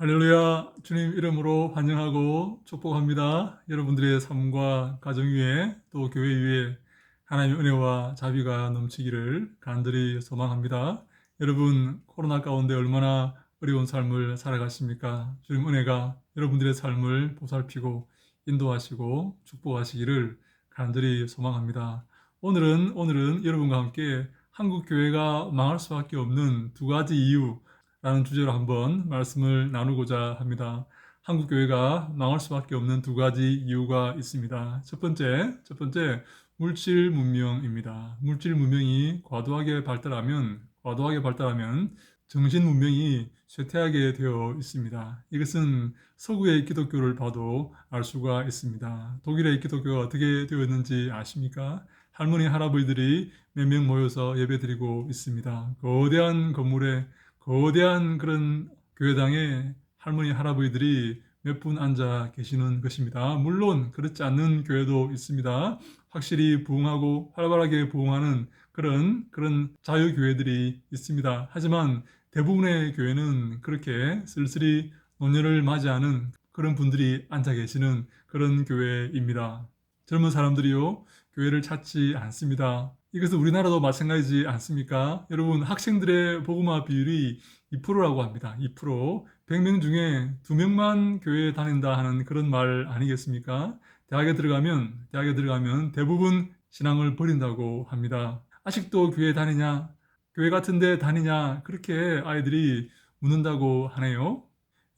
할렐루야. 주님 이름으로 환영하고 축복합니다. 여러분들의 삶과 가정 위에 또 교회 위에 하나님의 은혜와 자비가 넘치기를 간절히 소망합니다. 여러분 코로나 가운데 얼마나 어려운 삶을 살아가십니까? 주님 은혜가 여러분들의 삶을 보살피고 인도하시고 축복하시기를 간절히 소망합니다. 오늘은 여러분과 함께 한국 교회가 망할 수밖에 없는 두 가지 이유 라는 주제로 한번 말씀을 나누고자 합니다. 한국 교회가 망할 수밖에 없는 두 가지 이유가 있습니다. 첫 번째, 물질 문명입니다. 물질 문명이 과도하게 발달하면 정신 문명이 쇠퇴하게 되어 있습니다. 이것은 서구의 기독교를 봐도 알 수가 있습니다. 독일의 기독교가 어떻게 되었는지 아십니까? 할머니, 할아버지들이 몇 명 모여서 예배드리고 있습니다. 거대한 그런 교회당에 할머니, 할아버지들이 몇 분 앉아 계시는 것입니다. 물론 그렇지 않는 교회도 있습니다. 확실히 부흥하고 활발하게 부흥하는 그런 자유교회들이 있습니다. 하지만 대부분의 교회는 그렇게 쓸쓸히 노년을 맞이하는 그런 분들이 앉아 계시는 그런 교회입니다. 젊은 사람들이요, 교회를 찾지 않습니다. 이것은 우리나라도 마찬가지지 않습니까? 여러분, 학생들의 복음화 비율이 2%라고 합니다. 2%. 100명 중에 2명만 교회에 다닌다 하는 그런 말 아니겠습니까? 대학에 들어가면 대부분 신앙을 버린다고 합니다. 아직도 교회 다니냐? 교회 같은 데 다니냐? 그렇게 아이들이 묻는다고 하네요.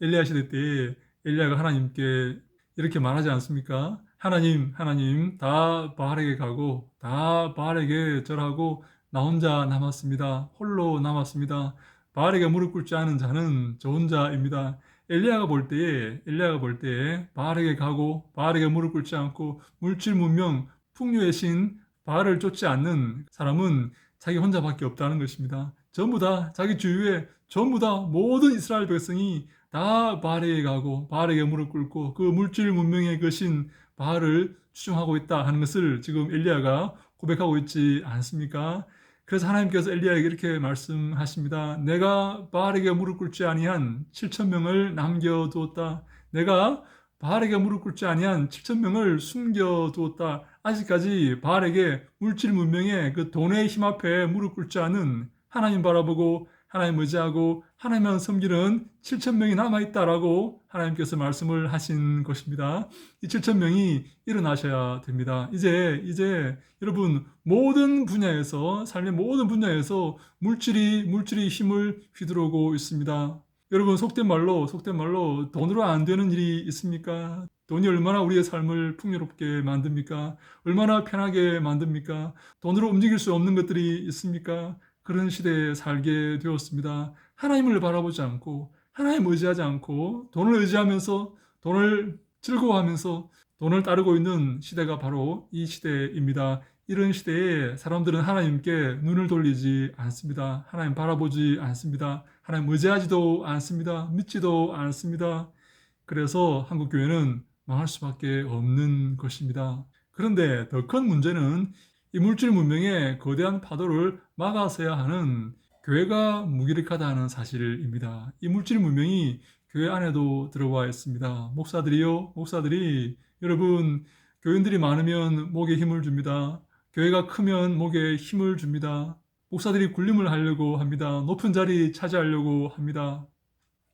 엘리야 시대 때 엘리야가 하나님께 이렇게 말하지 않습니까? 하나님, 다 바알에게 가고, 다 바알에게 절하고, 나 혼자 남았습니다. 홀로 남았습니다. 바알에게 무릎 꿇지 않은 자는 저 혼자입니다. 엘리야가 볼 때에 바알에게 가고, 바알에게 무릎 꿇지 않고, 물질 문명, 풍요의 신, 바알을 쫓지 않는 사람은 자기 혼자밖에 없다는 것입니다. 자기 주위에 모든 이스라엘 백성이 다 바알에게 가고, 바알에게 무릎 꿇고, 그 물질 문명의 그 신, 바알을 추종하고 있다 하는 것을 지금 엘리야가 고백하고 있지 않습니까? 그래서 하나님께서 엘리야에게 이렇게 말씀하십니다. 내가 바알에게 무릎 꿇지 아니한 7천 명을 남겨두었다. 내가 바알에게 무릎 꿇지 아니한 7천 명을 숨겨두었다. 아직까지 바알에게 물질 문명의 그 돈의 힘 앞에 무릎 꿇지 않은 하나님 바라보고 하나님 의지하고 하나님만 섬기는 7천 명이 남아있다라고 하나님께서 말씀을 하신 것입니다. 이 7천 명이 일어나셔야 됩니다. 이제 여러분 삶의 모든 분야에서 물질이 힘을 휘두르고 있습니다. 여러분 속된 말로 돈으로 안 되는 일이 있습니까? 돈이 얼마나 우리의 삶을 풍요롭게 만듭니까? 얼마나 편하게 만듭니까? 돈으로 움직일 수 없는 것들이 있습니까? 그런 시대에 살게 되었습니다. 하나님을 바라보지 않고 하나님 의지하지 않고 돈을 의지하면서 돈을 즐거워하면서 돈을 따르고 있는 시대가 바로 이 시대입니다. 이런 시대에 사람들은 하나님께 눈을 돌리지 않습니다. 하나님 바라보지 않습니다. 하나님 의지하지도 않습니다. 믿지도 않습니다. 그래서 한국 교회는 망할 수밖에 없는 것입니다. 그런데 더 큰 문제는 이 물질 문명의 거대한 파도를 막아서야 하는 교회가 무기력하다는 사실입니다. 이 물질 문명이 교회 안에도 들어와 있습니다. 목사들이 여러분, 교인들이 많으면 목에 힘을 줍니다. 교회가 크면 목에 힘을 줍니다. 목사들이 군림을 하려고 합니다. 높은 자리 차지하려고 합니다.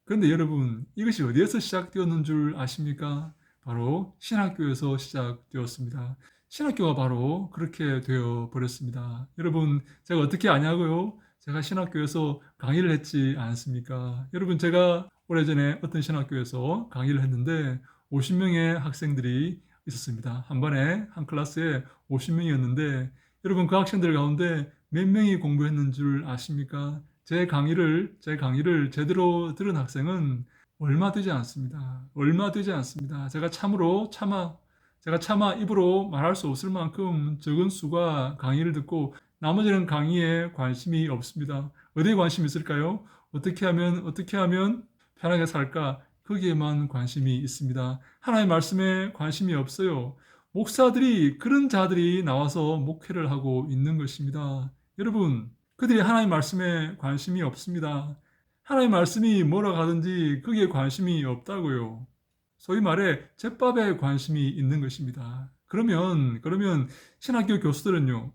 그런데 여러분, 이것이 어디에서 시작되었는 줄 아십니까? 바로 신학교에서 시작되었습니다. 신학교가 바로 그렇게 되어 버렸습니다. 여러분, 제가 어떻게 아냐고요? 제가 신학교에서 강의를 했지 않습니까? 여러분, 제가 오래전에 어떤 신학교에서 강의를 했는데 50명의 학생들이 있었습니다. 한 클래스에 50명이었는데 여러분, 그 학생들 가운데 몇 명이 공부했는 줄 아십니까? 제 강의를 제대로 들은 학생은 얼마 되지 않습니다. 제가 차마 입으로 말할 수 없을 만큼 적은 수가 강의를 듣고 나머지는 강의에 관심이 없습니다. 어디에 관심이 있을까요? 어떻게 하면 편하게 살까? 거기에만 관심이 있습니다. 하나님의 말씀에 관심이 없어요. 그런 자들이 나와서 목회를 하고 있는 것입니다. 여러분, 그들이 하나님의 말씀에 관심이 없습니다. 하나님의 말씀이 뭐라 하든지 거기에 관심이 없다고요. 소위 말해 잿밥에 관심이 있는 것입니다. 그러면 신학교 교수들은요.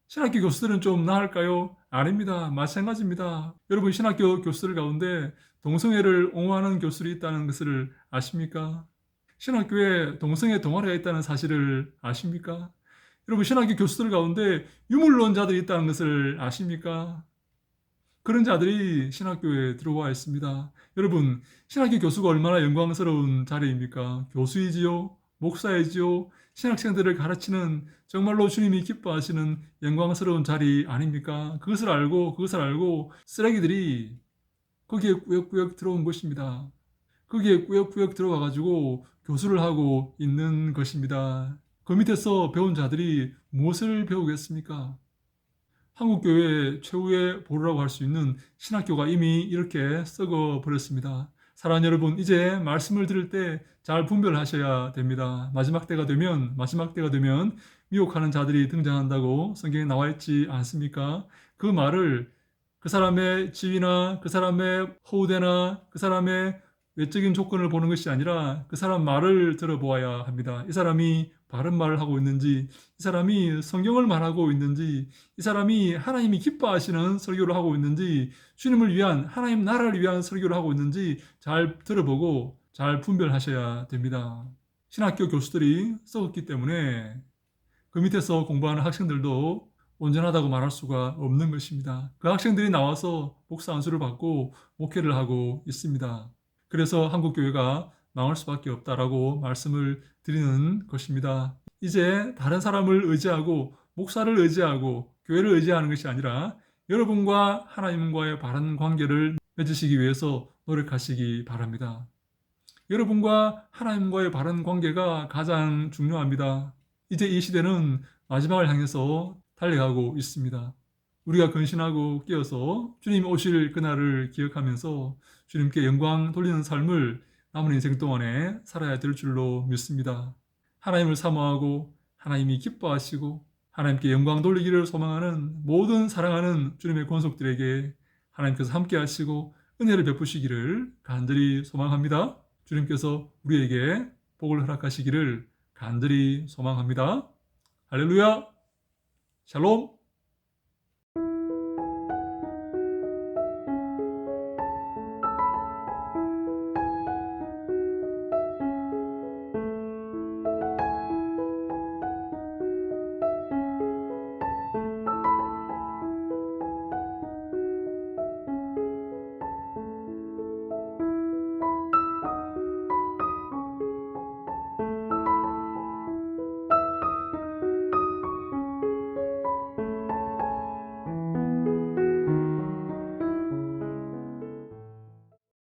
신학교 교수들은 좀 나을까요? 아닙니다. 마찬가지입니다. 여러분 신학교 교수들 가운데 동성애를 옹호하는 교수들이 있다는 것을 아십니까? 신학교에 동성애 동아리가 있다는 사실을 아십니까? 여러분 신학교 교수들 가운데 유물론자들이 있다는 것을 아십니까? 그런 자들이 신학교에 들어와 있습니다. 여러분 신학교 교수가 얼마나 영광스러운 자리입니까? 교수이지요, 목사이지요, 신학생들을 가르치는 정말로 주님이 기뻐하시는 영광스러운 자리 아닙니까? 그것을 알고 쓰레기들이 거기에 꾸역꾸역 들어온 것입니다. 거기에 꾸역꾸역 들어와 가지고 교수를 하고 있는 것입니다. 그 밑에서 배운 자들이 무엇을 배우겠습니까? 한국교회 최후의 보루라고 할 수 있는 신학교가 이미 이렇게 썩어 버렸습니다. 사랑하는 여러분, 이제 말씀을 들을 때 잘 분별하셔야 됩니다. 마지막 때가 되면 미혹하는 자들이 등장한다고 성경에 나와 있지 않습니까? 그 말을 그 사람의 지위나 그 사람의 허우대나 그 사람의 외적인 조건을 보는 것이 아니라 그 사람 말을 들어보아야 합니다. 이 사람이 바른 말을 하고 있는지, 이 사람이 성경을 말하고 있는지, 이 사람이 하나님이 기뻐하시는 설교를 하고 있는지, 주님을 위한, 하나님 나라를 위한 설교를 하고 있는지 잘 들어보고 잘 분별하셔야 됩니다. 신학교 교수들이 썩었기 때문에 그 밑에서 공부하는 학생들도 온전하다고 말할 수가 없는 것입니다. 그 학생들이 나와서 목사 안수를 받고 목회를 하고 있습니다. 그래서 한국교회가 망할 수밖에 없다라고 말씀을 드리는 것입니다. 이제 다른 사람을 의지하고 목사를 의지하고 교회를 의지하는 것이 아니라 여러분과 하나님과의 바른 관계를 맺으시기 위해서 노력하시기 바랍니다. 여러분과 하나님과의 바른 관계가 가장 중요합니다. 이제 이 시대는 마지막을 향해서 달려가고 있습니다. 우리가 근신하고 깨어서 주님 오실 그날을 기억하면서 주님께 영광 돌리는 삶을 남은 인생 동안에 살아야 될 줄로 믿습니다. 하나님을 사모하고 하나님이 기뻐하시고 하나님께 영광 돌리기를 소망하는 모든 사랑하는 주님의 권속들에게 하나님께서 함께 하시고 은혜를 베푸시기를 간절히 소망합니다. 주님께서 우리에게 복을 허락하시기를 간절히 소망합니다. 할렐루야! 샬롬!